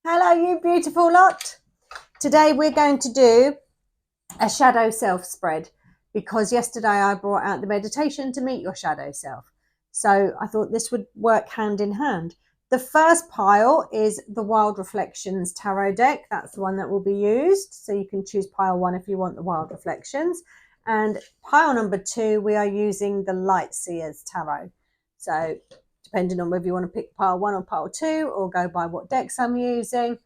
Hello, you beautiful lot. Today we're going to do a shadow self spread because yesterday I brought out the meditation to meet your shadow self. So I thought this would work hand in hand. The first pile is the Wild Reflections Tarot deck. That's the one that will be used. So you can choose pile 1 if you want the Wild Reflections. And pile number 2, we are using the Light Seers Tarot. So depending on whether you want to pick pile 1 or pile 2 or go by what decks I'm using,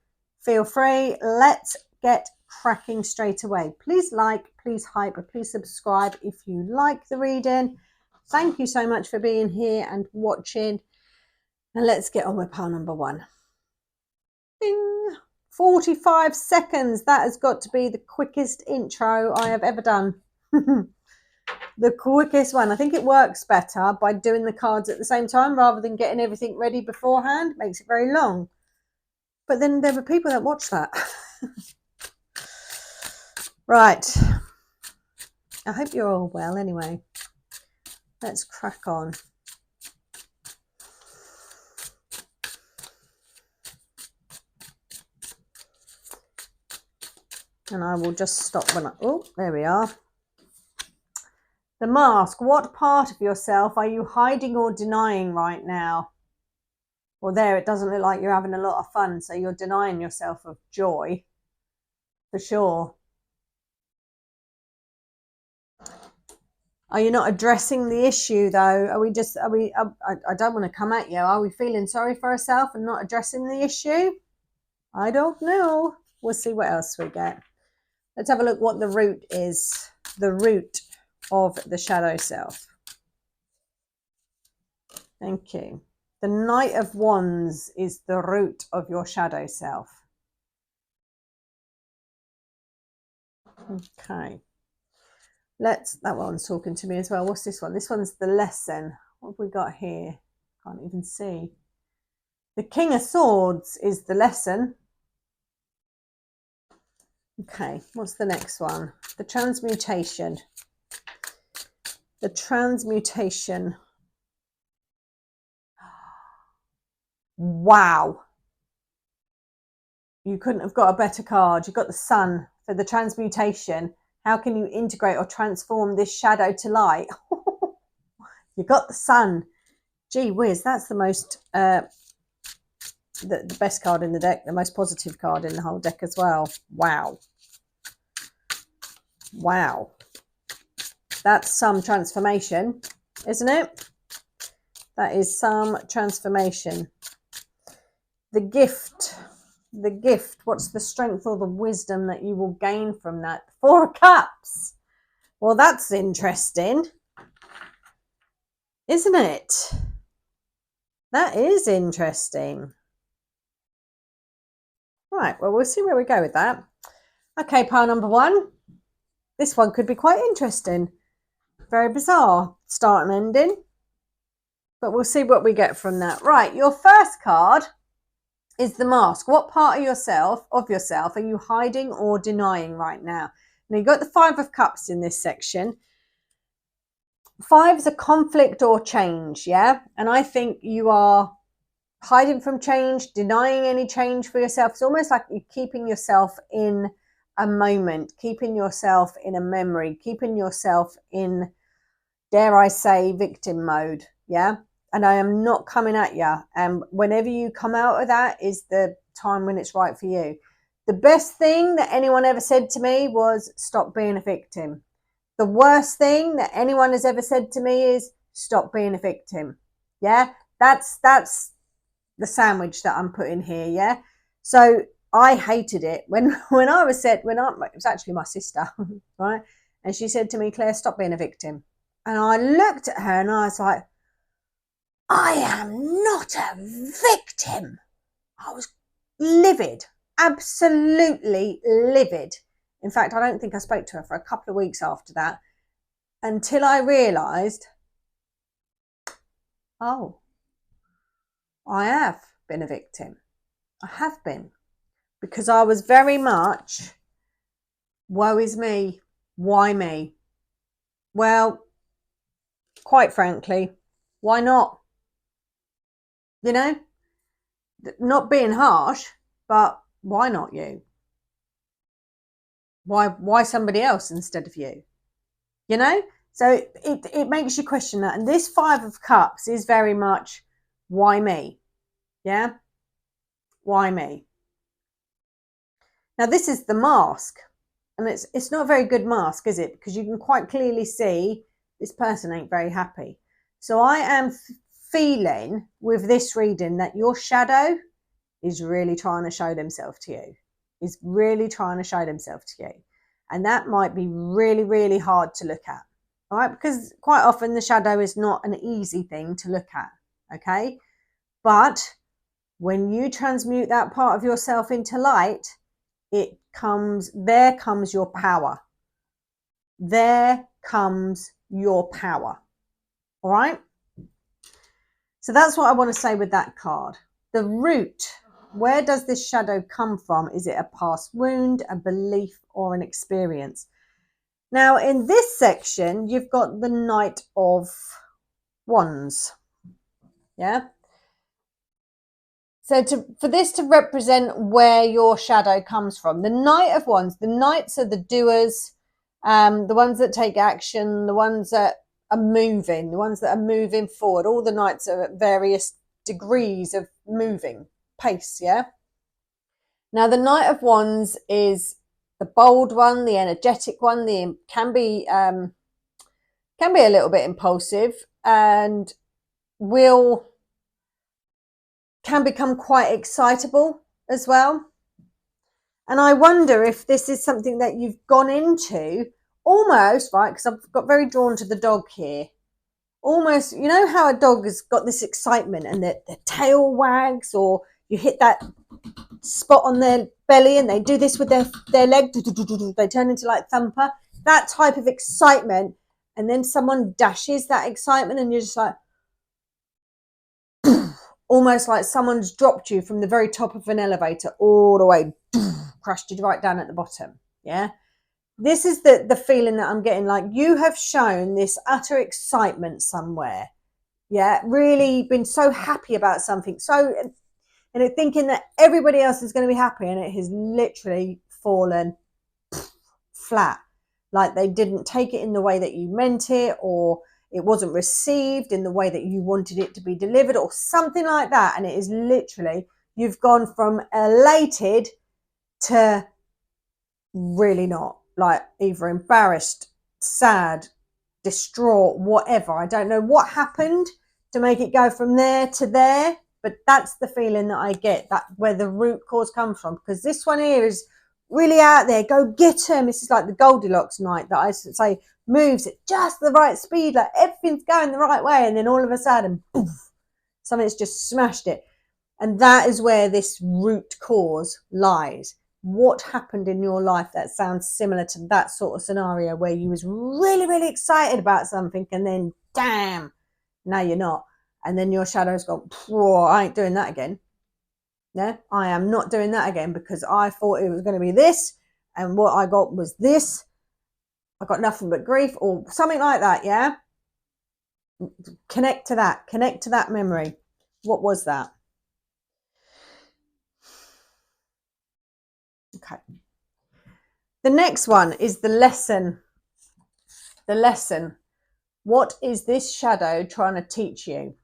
feel free. Let's get cracking straight away. Please like, please hype, please subscribe if you like the reading. Thank you so much for being here and watching. And let's get on with pile number 1. Ding! 45 seconds. That has got to be the quickest intro I have ever done. The quickest one. I think it works better by doing the cards at the same time rather than getting everything ready beforehand. It makes it very long. But then there are people that watch that. Right. I hope you're all well anyway. Let's crack on. And I will just stop when I... Oh, there we are. The mask. What part of yourself are you hiding or denying right now? Well, there, it doesn't look like you're having a lot of fun, so you're denying yourself of joy. For sure. Are you not addressing the issue, though? I don't want to come at you. Are we feeling sorry for ourselves and not addressing the issue? I don't know. We'll see what else we get. Let's have a look what the root is. The root of the shadow self. Thank you. The Knight of Wands is the root of your shadow self. Okay. That one's talking to me as well. What's this one? This one's the lesson. What have we got here? Can't even see. The King of Swords is the lesson. Okay, what's the next one? The transmutation. The transmutation. Wow. You couldn't have got a better card. You've got the Sun for the transmutation. How can you integrate or transform this shadow to light? You got the Sun. Gee whiz, that's the most, the best card in the deck, the most positive card in the whole deck as well. Wow. Wow. That's some transformation, isn't it? That is some transformation. The gift. The gift. What's the strength or the wisdom that you will gain from that? 4 of Cups. Well, that's interesting, isn't it? That is interesting. Right, well, we'll see where we go with that. Okay, pile number 1. This one could be quite interesting. Very bizarre start and ending. But we'll see what we get from that. Right, your first card is the mask. What part of yourself are you hiding or denying right now? Now, you've got the 5 of Cups in this section. 5 is a conflict or change, yeah? And I think you are hiding from change, denying any change for yourself. It's almost like you're keeping yourself in a moment, keeping yourself in a memory, keeping yourself in, dare I say, victim mode, yeah? And I am not coming at you. And whenever you come out of that is the time when it's right for you. The best thing that anyone ever said to me was stop being a victim. The worst thing that anyone has ever said to me is stop being a victim. Yeah, that's the sandwich that I'm putting here. Yeah, so I hated it when I was said, it was actually my sister, right? And she said to me, Claire, stop being a victim. And I looked at her and I was like, I am not a victim. I was livid, absolutely livid. In fact, I don't think I spoke to her for a couple of weeks after that until I realised, oh, I have been a victim. I have been. Because I was very much, woe is me, why me? Well, quite frankly, why not? You know, not being harsh, but why not you? Why somebody else instead of you? You know? So it makes you question that. And this Five of Cups is very much, why me? Yeah? Why me? Now this is the mask. And it's not a very good mask, is it? Because you can quite clearly see this person ain't very happy. So I am feeling with this reading that your shadow is really trying to show themselves to you. Is really trying to show themselves to you. And that might be really, really hard to look at. All right, because quite often the shadow is not an easy thing to look at. Okay. But when you transmute that part of yourself into light, there comes your power. There comes your power. All right. So that's what I want to say with that card. The root, where does this shadow come from? Is it a past wound, a belief, or an experience? Now, in this section, you've got the Knight of Wands. Yeah. So for this to represent where your shadow comes from, the Knight of Wands, the Knights are the doers, the ones that take action, the ones that are moving, the ones that are moving forward. All the Knights are at various degrees of moving pace, yeah? Now, the Knight of Wands is the bold one, the energetic one, can be a little bit impulsive and can become quite excitable as well. And I wonder if this is something that you've gone into almost, right, because I've got very drawn to the dog here. Almost, you know how a dog has got this excitement and the tail wags, or you hit that spot on their belly and they do this with their leg, they turn into like Thumper, that type of excitement. And then someone dashes that excitement and you're just like, almost like someone's dropped you from the very top of an elevator all the way, crushed you right down at the bottom. Yeah. This is the feeling that I'm getting, like you have shown this utter excitement somewhere. Yeah. Really been so happy about something. And thinking that everybody else is going to be happy, and it has literally fallen flat. Like they didn't take it in the way that you meant it, or it wasn't received in the way that you wanted it to be delivered, or something like that. And it is literally, you've gone from elated to really not, like either embarrassed, sad, distraught, whatever. I don't know what happened to make it go from there to there, but that's the feeling that I get, that where the root cause comes from. Because this one here is really out there, go get him. This is like the Goldilocks night that I say moves at just the right speed, like everything's going the right way, and then all of a sudden, poof, something's just smashed it. And that is where this root cause lies. What happened in your life that sounds similar to that sort of scenario, where you was really, really excited about something, and then damn, now you're not. And then your shadow's gone, I ain't doing that again. No, I am not doing that again, because I thought it was going to be this, and what I got was this. I got nothing but grief, or something like that. Yeah. Connect to that memory. What was that? Okay. The next one is the lesson. The lesson. What is this shadow trying to teach you?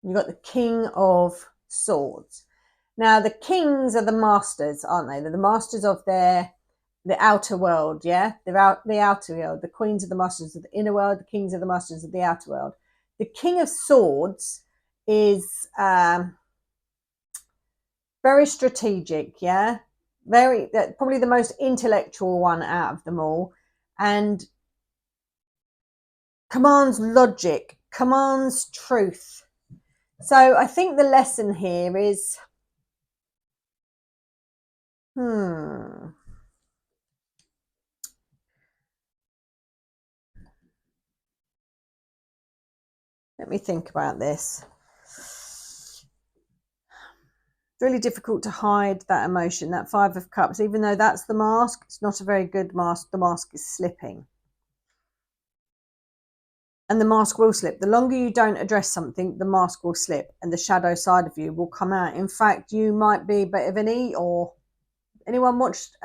You've got the King of Swords. Now, the kings are the masters, aren't they? They're the masters of the outer world, yeah? They're the outer world. The queens are the masters of the inner world. The kings are the masters of the outer world. The King of Swords is very strategic, yeah? Probably the most intellectual one out of them all, and commands logic, commands truth. So I think the lesson here is, let me think about this. Really difficult to hide that emotion, that Five of Cups. Even though that's the mask, it's not a very good mask. The mask is slipping. And the mask will slip. The longer you don't address something, the mask will slip and the shadow side of you will come out. In fact, you might be a bit of an Eeyore. Anyone watched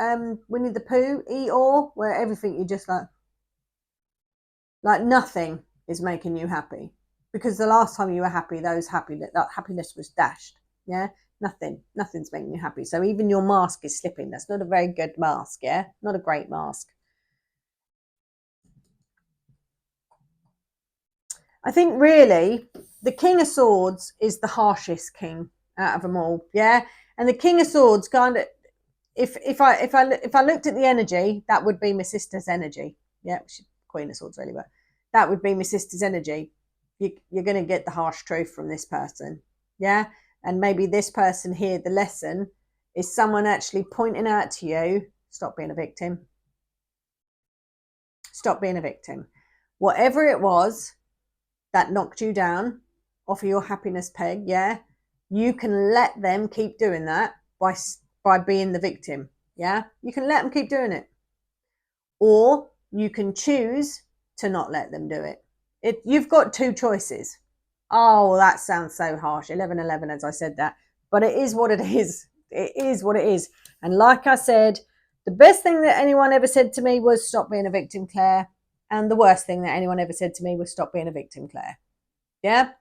Winnie the Pooh, Eeyore, where everything you just like nothing is making you happy, because the last time you were happy, that happiness was dashed. Yeah, nothing's making you happy. So even your mask is slipping. That's not a very good mask. Yeah, not a great mask. I think really the King of Swords is the harshest king out of them all. Yeah, and the King of Swords kind of, if I looked at the energy, that would be my sister's energy. Yeah, she's Queen of Swords really, but that would be my sister's energy. You're going to get the harsh truth from this person. Yeah, and maybe this person here, the lesson is someone actually pointing out to you, stop being a victim. Stop being a victim. Whatever it was that knocked you down off of your happiness peg, yeah, you can let them keep doing that by being the victim. Yeah, you can let them keep doing it, or you can choose to not let them do it. You've got two choices. Oh, that sounds so harsh. 11:11, as I said that, but it is what it is. It is what it is. And like I said, the best thing that anyone ever said to me was stop being a victim, Claire. And the worst thing that anyone ever said to me was stop being a victim, Claire. Yeah,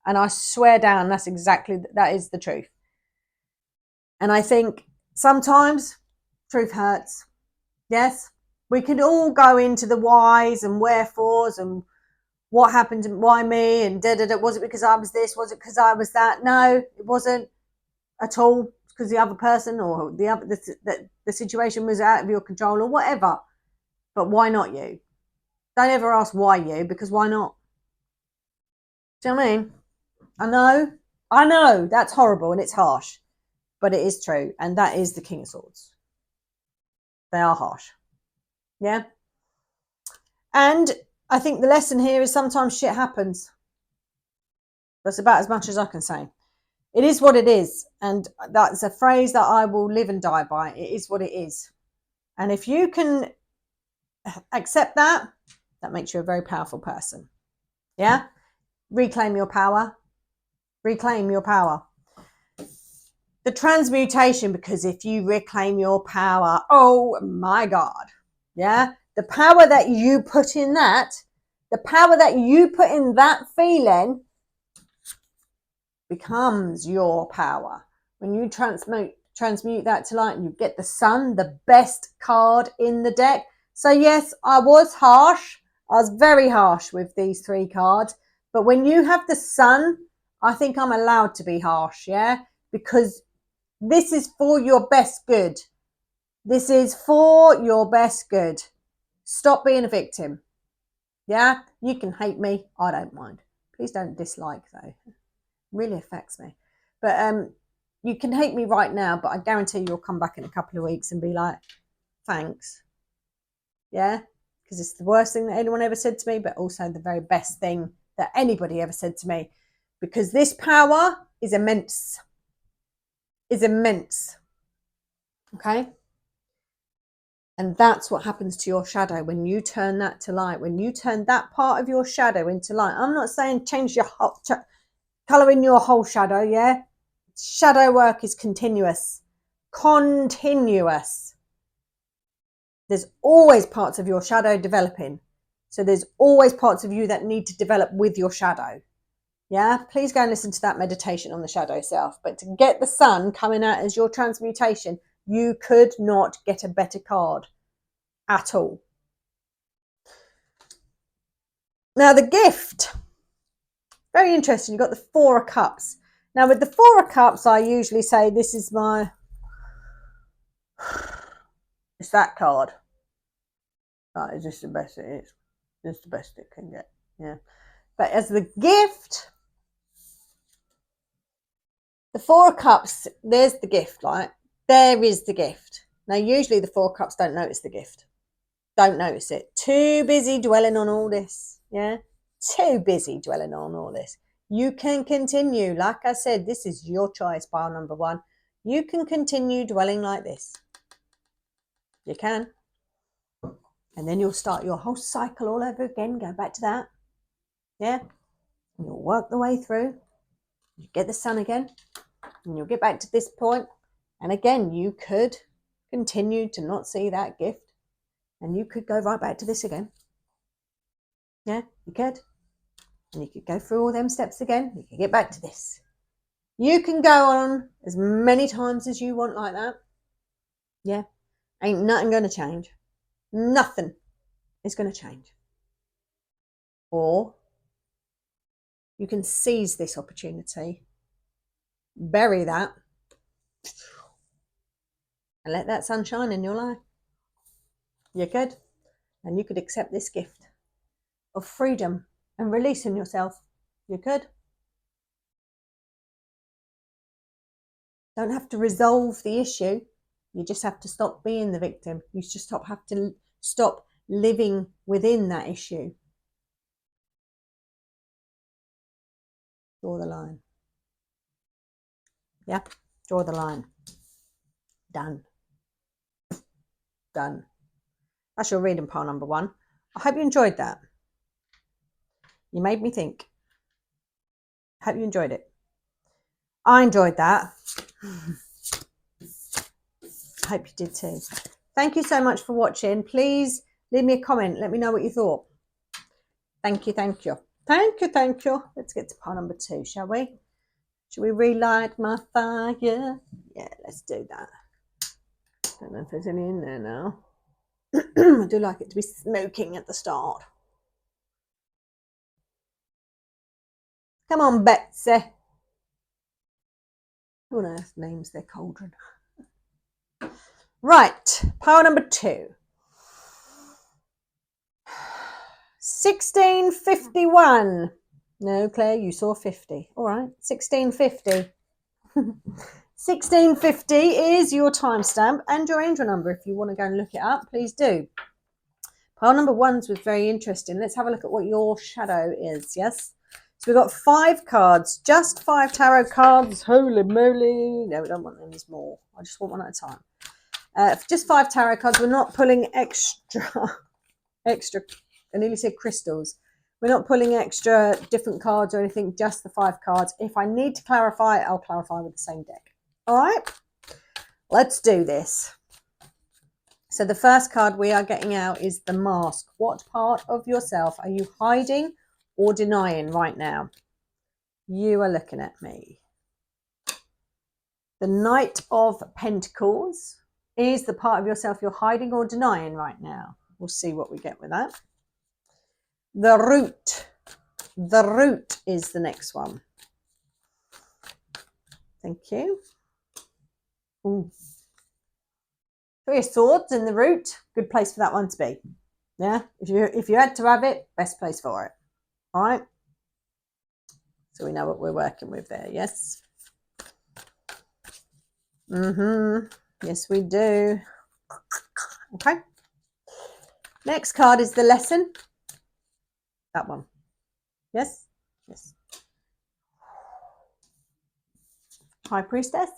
and I swear down, that is the truth. And I think sometimes truth hurts. Yes, we can all go into the whys and wherefores and what happened and why me and da-da-da. Was it because I was this? Was it because I was that? No, it wasn't at all. It's because the other person or the situation was out of your control or whatever. But why not you? Don't ever ask why you, because why not? Do you know what I mean? I know, that's horrible and it's harsh, but it is true. And that is the King of Swords. They are harsh. Yeah. And I think the lesson here is sometimes shit happens. That's about as much as I can say. It is what it is. And that's a phrase that I will live and die by. It is what it is. And if you can accept that, that makes you a very powerful person. Yeah. Reclaim your power. Reclaim your power. The transmutation, because if you reclaim your power, oh my God. Yeah. The power that you put in that, the power that you put in that feeling becomes your power. When you transmute that to light, and you get the Sun, the best card in the deck. So yes, I was harsh. I was very harsh with these three cards. But when you have the Sun, I think I'm allowed to be harsh, yeah? Because this is for your best good. This is for your best good. Stop being a victim. Yeah? You can hate me. I don't mind. Please don't dislike, though. It really affects me. But you can hate me right now, but I guarantee you'll come back in a couple of weeks and be like, thanks. Yeah? Because it's the worst thing that anyone ever said to me, but also the very best thing that anybody ever said to me. Because this power is immense. Is immense. Okay? And that's what happens to your shadow when you turn that to light. When you turn that part of your shadow into light. I'm not saying change your whole, colour in your whole shadow, yeah? Shadow work is continuous. Continuous. There's always parts of your shadow developing. So there's always parts of you that need to develop with your shadow. Yeah, please go and listen to that meditation on the shadow self. But to get the Sun coming out as your transmutation, you could not get a better card at all. Now the gift, very interesting. You've got the Four of Cups. Now with the Four of Cups, I usually say this is my, it's that card. That is just the best it is. Just the best it can get. Yeah. But as the gift, the Four of Cups, there's the gift, right? There is the gift. Now, usually the Four of Cups don't notice the gift. Don't notice it. Too busy dwelling on all this. Yeah? Too busy dwelling on all this. You can continue. Like I said, this is your choice, pile number one. You can continue dwelling like this. You can. And then you'll start your whole cycle all over again. Go back to that. Yeah? And you'll work the way through. You get the sun again, and you'll get back to this point. And again, you could continue to not see that gift, and you could go right back to this again. Yeah, you could. And you could go through all them steps again. You could get back to this. You can go on as many times as you want like that. Yeah, ain't nothing going to change. Nothing is going to change. Or you can seize this opportunity, bury that, and let that sun shine in your life. You could. And you could accept this gift of freedom and releasing yourself. You could. Don't have to resolve the issue. You just have to stop being the victim. You just have to stop living within that issue. Draw the line. Yeah, draw the line. Done. Done. That's your reading pile number 1. I hope you enjoyed that. You made me think. I hope you enjoyed it. I enjoyed that. I hope you did too. Thank you so much for watching. Please leave me a comment. Let me know what you thought. Thank you, thank you. Thank you, thank you. Let's get to pile number 2, shall we? Should we relight my fire? Yeah, let's do that. Don't know if there's any in there now. I do like it to be smoking at the start. Come on, Betsy. Who on earth names their cauldron? Right, pile number 2. 1651. No, Claire, you saw 50. All right, 1650. 1650 is your timestamp and your angel number. If you want to go and look it up, please do. Pile number 1 was very interesting. Let's have a look at what your shadow is. Yes. So we've got 5 cards, just 5 tarot cards. Holy moly. No, we don't want them. There's more. I just want one at a time. Just 5 tarot cards. We're not pulling extra. I nearly said crystals. We're not pulling extra different cards or anything, just the 5 cards. If I need to clarify, I'll clarify with the same deck. All right, let's do this. So the first card we are getting out is the mask. What part of yourself are you hiding or denying right now? You are looking at me. The Knight of Pentacles is the part of yourself you're hiding or denying right now. We'll see what we get with that. The Root. The Root is the next one. Thank you. Ooh. 3 of Swords in the Root. Good place for that one to be. Yeah, if you had to have it, best place for it. All right. So we know what we're working with there. Yes. Yes, we do. Okay. Next card is the Lesson. That one. Yes. Yes. High Priestess.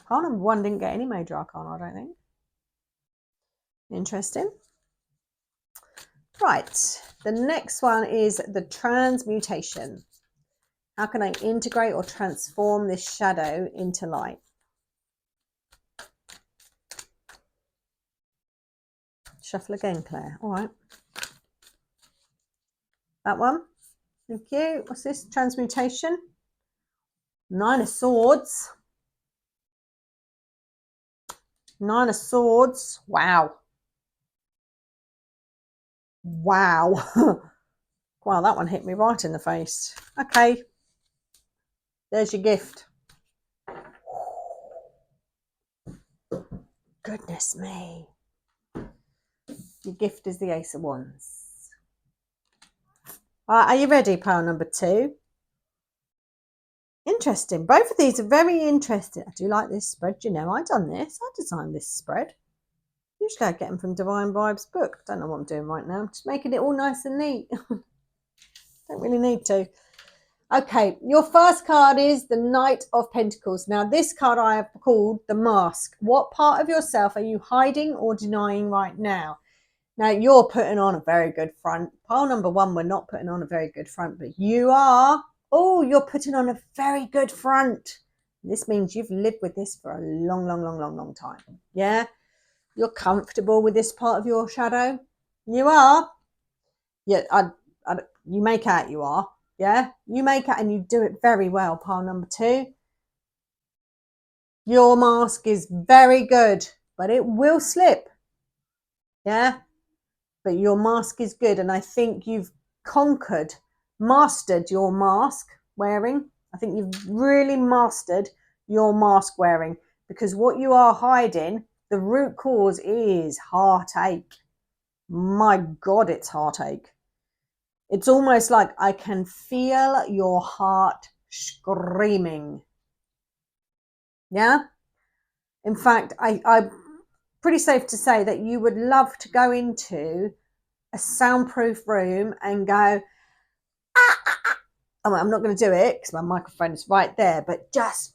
Pile number 1 didn't get any major arcana, I don't think. Interesting. Right. The next one is the Transmutation. How can I integrate or transform this shadow into light? Shuffle again, Claire. All right. That one. Thank you. What's this? Transmutation. 9 of Swords. 9 of Swords. Wow. Wow. Wow, that one hit me right in the face. Okay. There's your gift. Goodness me. Your gift is the Ace of Wands. Are you ready, pile number 2? Interesting. Both of these are very interesting. I do like this spread. You know, I done this. I designed this spread. Usually I get them from Divine Vibes book. I don't know what I'm doing right now. I'm just making it all nice and neat. Don't really need to. Okay, your first card is the Knight of Pentacles. Now, this card I have called the Mask. What part of yourself are you hiding or denying right now? Now, you're putting on a very good front. Pile number one, we're not putting on a very good front, but you are. Oh, you're putting on a very good front. This means you've lived with this for a long time. Yeah? You're comfortable with this part of your shadow. You are. Yeah, you make out you are. Yeah? You make out and you do it very well, pile number two. Your mask is very good, but it will slip. Yeah? But your mask is good, and I think you've mastered your mask wearing. I think you've really mastered your mask wearing, because what you are hiding, the root cause is heartache. My God, it's heartache. It's almost like I can feel your heart screaming. Yeah? In fact, I'm pretty safe to say that you would love to go into a soundproof room and go, I'm not going to do it because my microphone is right there, but just,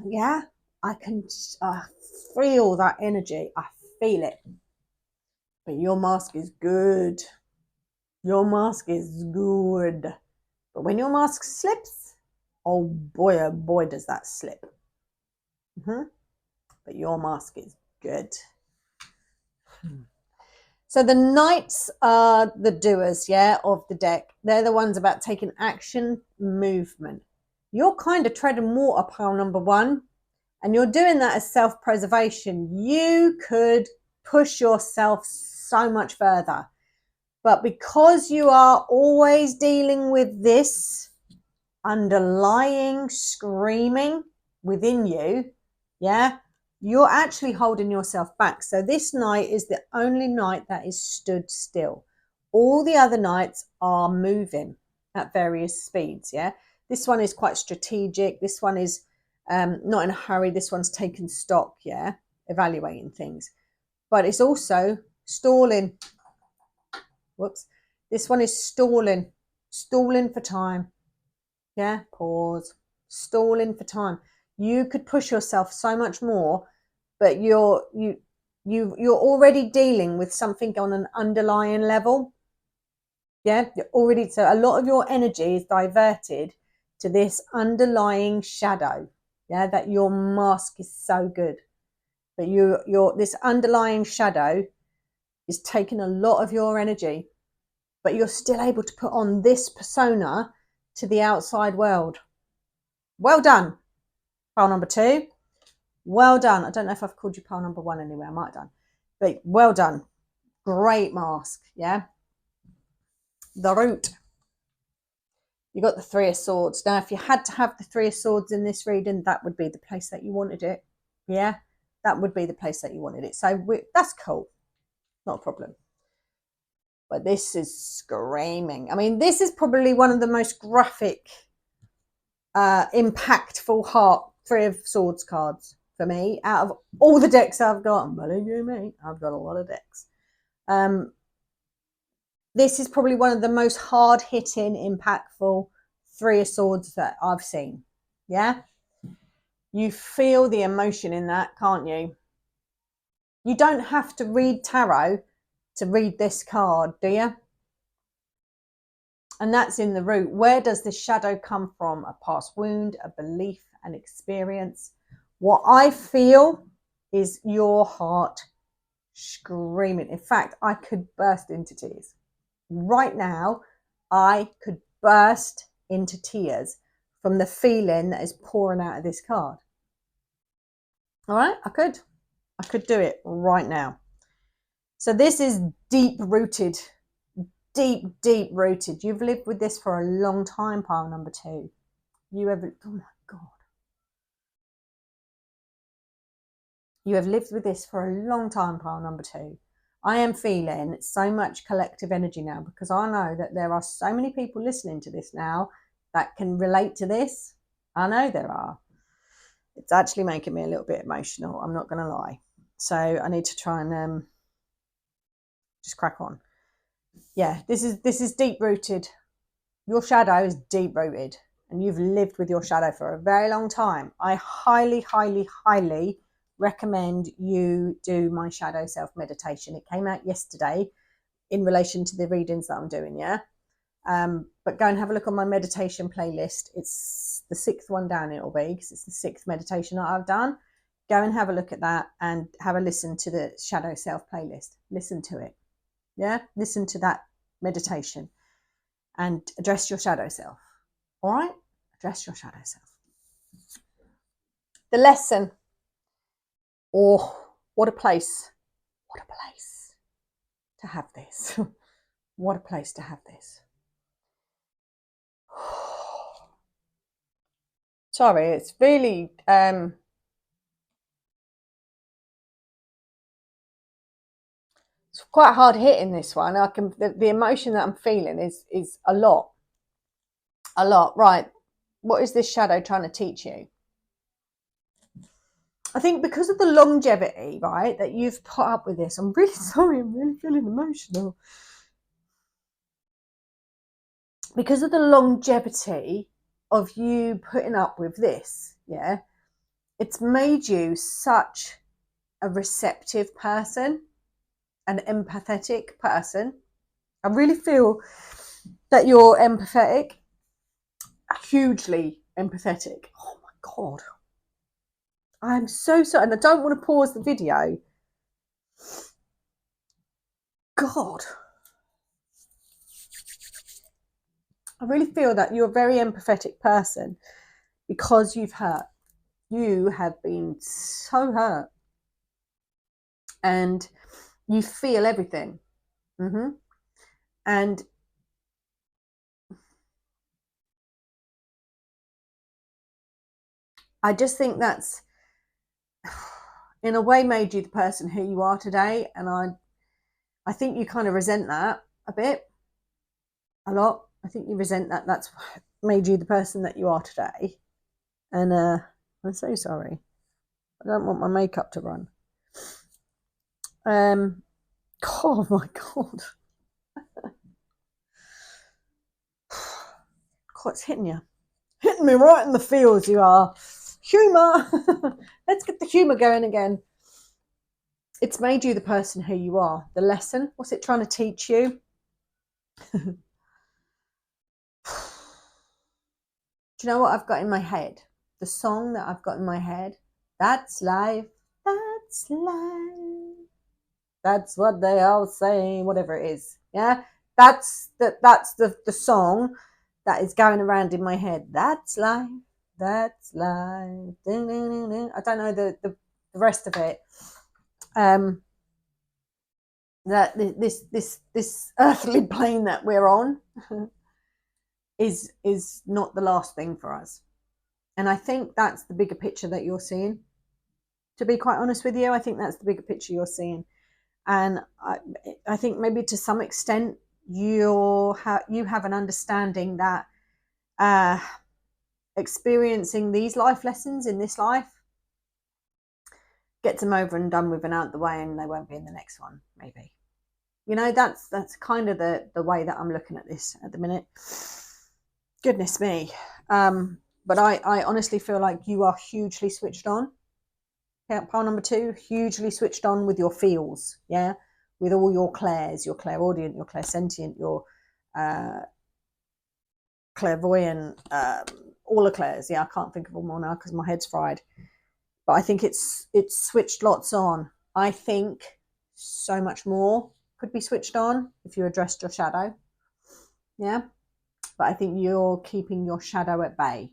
yeah, I can feel that energy. I feel it. But your mask is good. Your mask is good. But when your mask slips, oh boy, does that slip. But your mask is good. So the knights are the doers, yeah, of the deck. They're the ones about taking action, movement. You're kind of treading water, pile number one, and you're doing that as self-preservation. You could push yourself so much further. But because you are always dealing with this underlying screaming within you, yeah, you're actually holding yourself back. So this knight is the only knight that is stood still. All the other knights are moving at various speeds. Yeah, this one is quite strategic. This one is not in a hurry. This one's taken stock. Yeah, evaluating things, but it's also stalling. Whoops, this one is stalling for time. Yeah, pause, stalling for time. You could push yourself so much more, but you're already dealing with something on an underlying level. Yeah, you're already, so a lot of your energy is diverted to this underlying shadow. Yeah, that your mask is so good, but this underlying shadow is taking a lot of your energy, but you're still able to put on this persona to the outside world. Well done, pile number two. Well done. I don't know if I've called you pile number one anywhere. I might have done. But well done. Great mask. Yeah. The root. You got the Three of Swords. Now, if you had to have the Three of Swords in this reading, that would be the place that you wanted it. Yeah. That would be the place that you wanted it. So that's cool. Not a problem. But this is screaming. I mean, this is probably one of the most graphic, impactful Three of Swords cards for me out of all the decks I've got. And believe you me, I've got a lot of decks. This is probably one of the most hard-hitting, impactful Three of Swords that I've seen. Yeah? You feel the emotion in that, can't you? You don't have to read tarot to read this card, do you? And that's in the root. Where does this shadow come from? A past wound, a belief, an experience. What I feel is your heart screaming. In fact, I could burst into tears. Right now, I could burst into tears from the feeling that is pouring out of this card. All right, I could do it right now. So this is deep rooted. Deep rooted. You've lived with this for a long time, pile number two. Oh my God. You have lived with this for a long time, pile number two. I am feeling so much collective energy now, because I know that there are so many people listening to this now that can relate to this. I know there are. It's actually making me a little bit emotional. I'm not going to lie. So I need to try and just crack on. Yeah, this is deep rooted. Your shadow is deep rooted, and you've lived with your shadow for a very long time. I highly recommend you do my shadow self meditation. It came out yesterday in relation to the readings that I'm doing, yeah? But go and have a look on my meditation playlist. It's the 6th one down, it'll be, because it's the 6th meditation that I've done. Go and have a look at that and have a listen to the shadow self playlist. Listen to it, yeah? Listen to that meditation and address your shadow self, all right? Address your shadow self. The lesson. Oh, what a place. What a place to have this. What a place to have this. Sorry, it's really it's quite hard hitting, this one. I can the emotion that I'm feeling is a lot. A lot. Right. What is this shadow trying to teach you? I think because of the longevity, right, that you've put up with this. I'm really sorry, I'm really feeling emotional. Because of the longevity of you putting up with this, yeah, it's made you such a receptive person, an empathetic person. I really feel that you're empathetic, hugely empathetic. Oh my God. I'm so sorry. And I don't want to pause the video. God. I really feel that you're a very empathetic person because you've hurt. You have been so hurt. And you feel everything. And I just think that's, in a way, made you the person who you are today. And I think you kind of resent that a bit, a lot. I think you resent that. That's made you the person that you are today. And I'm so sorry. I don't want my makeup to run. Oh my God. God, it's hitting you. Hitting me right in the feels, you are. Humour. Let's get the humour going again. It's made you the person who you are. The lesson, what's it trying to teach you? Do you know what I've got in my head? The song that I've got in my head? That's life. That's life. That's what they all say, whatever it is. Yeah? That's the song that is going around in my head. That's life. That's life. Ding, ding, ding, ding. I don't know the rest of it. That this earthly plane that we're on is not the last thing for us. And I think that's the bigger picture that you're seeing. To be quite honest with you, I think that's the bigger picture you're seeing. And I think maybe to some extent you have an understanding that experiencing these life lessons in this life gets them over and done with and out the way, and they won't be in the next one, maybe. You know, that's kind of the way that I'm looking at this at the minute. Goodness me. But I honestly feel like you are hugely switched on. Yeah, pile number 2, hugely switched on with your feels, yeah? With all your clairs, your clairaudient, your clairsentient, your clairvoyant, all the clairs. Yeah, I can't think of them all now because my head's fried. But I think it's switched lots on. I think so much more could be switched on if you addressed your shadow. Yeah. But I think you're keeping your shadow at bay.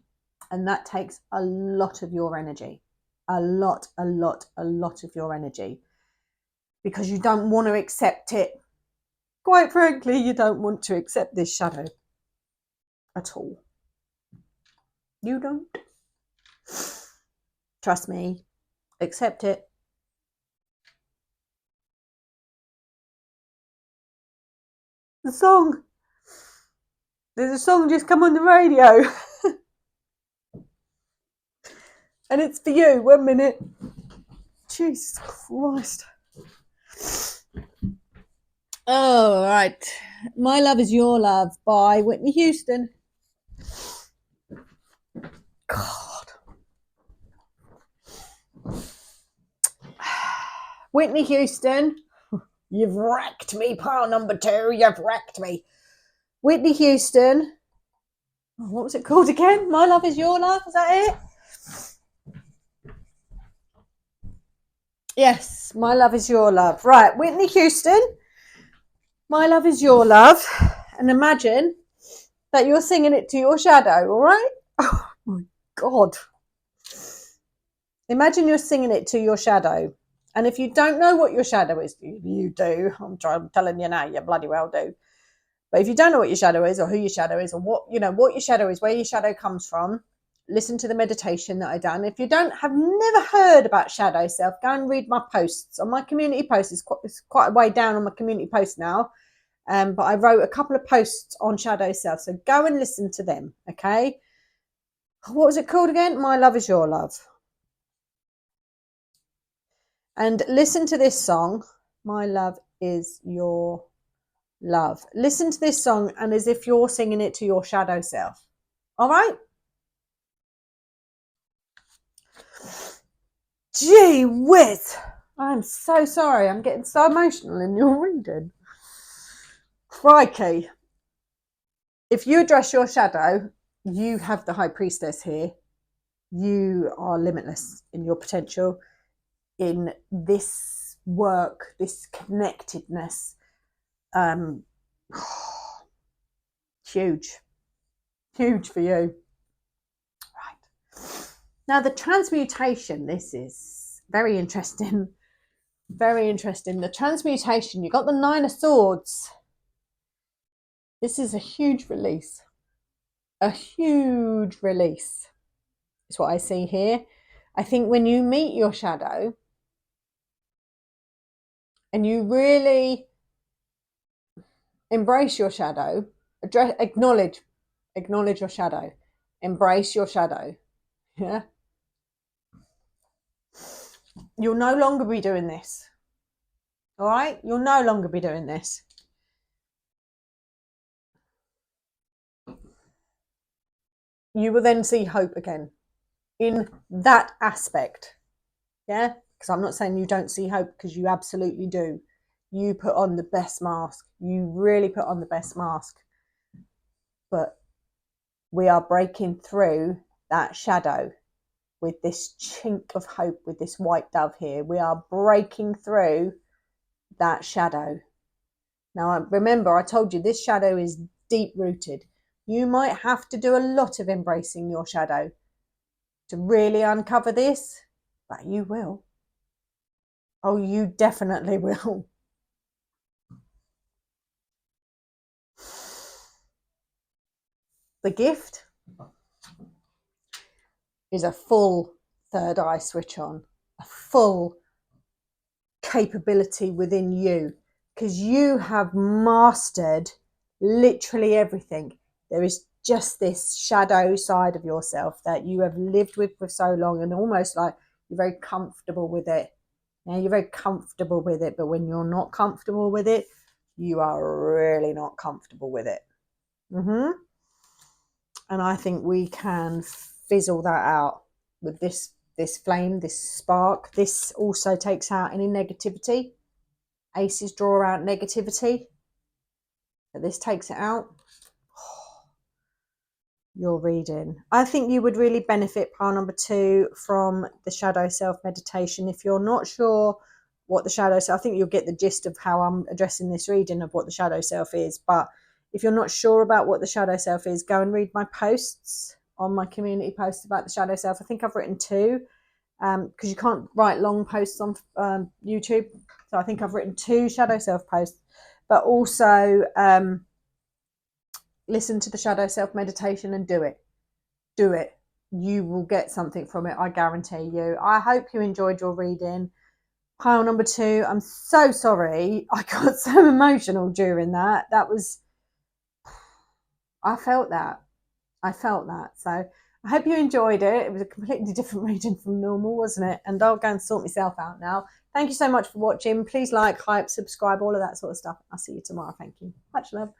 And that takes a lot of your energy. A lot of your energy. Because you don't want to accept it. Quite frankly, you don't want to accept this shadow at all. You don't. Trust me. Accept it. The song. There's a song just come on the radio. And it's for you. 1 minute. Jesus Christ. Oh, right. My Love Is Your Love by Whitney Houston. God. Whitney Houston. You've wrecked me, pile number 2. You've wrecked me. Whitney Houston. Oh, what was it called again? My Love Is Your Love. Is that it? Yes, My Love Is Your Love. Right, Whitney Houston. My Love Is Your Love. And imagine that you're singing it to your shadow, all right? Oh, my God. Imagine you're singing it to your shadow. And if you don't know what your shadow is, you do. I'm telling you now, you bloody well do. But if you don't know what your shadow is, or who your shadow is, or what your shadow is, where your shadow comes from, listen to the meditation that I done. If you have never heard about shadow self, go and read my posts on my community posts. It's quite a way down on my community post now. But I wrote a couple of posts on shadow self. So go and listen to them. Okay. What was it called again? My Love Is Your Love. And listen to this song. My Love Is Your Love. Listen to this song and as if you're singing it to your shadow self. All right? Gee whiz. I'm so sorry. I'm getting so emotional in your reading. Crikey. If you address your shadow, you have the High Priestess here. You are limitless in your potential, in this work, this connectedness. Huge for you. Right. Now the transmutation, this is very interesting. Very interesting. The transmutation, you got the 9 of Swords. This is a huge release. A huge release is what I see here. I think when you meet your shadow and you really embrace your shadow, acknowledge your shadow, embrace your shadow. Yeah. You'll no longer be doing this. All right? You'll no longer be doing this. You will then see hope again in that aspect. Yeah? Because I'm not saying you don't see hope, because you absolutely do. You put on the best mask. You really put on the best mask. But we are breaking through that shadow with this chink of hope, with this white dove here. We are breaking through that shadow. Now, remember, I told you this shadow is deep rooted. You might have to do a lot of embracing your shadow to really uncover this, but you will. Oh, you definitely will. The gift is a full third eye switch on, a full capability within you, because you have mastered literally everything. There is just this shadow side of yourself that you have lived with for so long, and almost like you're very comfortable with it. Now you're very comfortable with it, but when you're not comfortable with it, you are really not comfortable with it. And I think we can fizzle that out with this flame, this spark. This also takes out any negativity. Aces draw out negativity. But this takes it out. Your reading. I think you would really benefit, pile number 2, from the shadow self meditation. If you're not sure what the shadow self, I think you'll get the gist of how I'm addressing this reading of what the shadow self is. But if you're not sure about what the shadow self is, go and read my posts on my community posts about the shadow self. I think I've written 2, because you can't write long posts on YouTube. So I think I've written 2 shadow self posts, but also listen to the shadow self meditation and do it. You will get something from it, I guarantee you. I hope you enjoyed your reading. Pile number 2, I'm so sorry I got so emotional during that. I felt that. So I hope you enjoyed it. It was a completely different reading from normal, wasn't it? And I'll go and sort myself out now. Thank you so much for watching. Please like, hype, subscribe, all of that sort of stuff. I'll see you tomorrow. Thank you. Much love.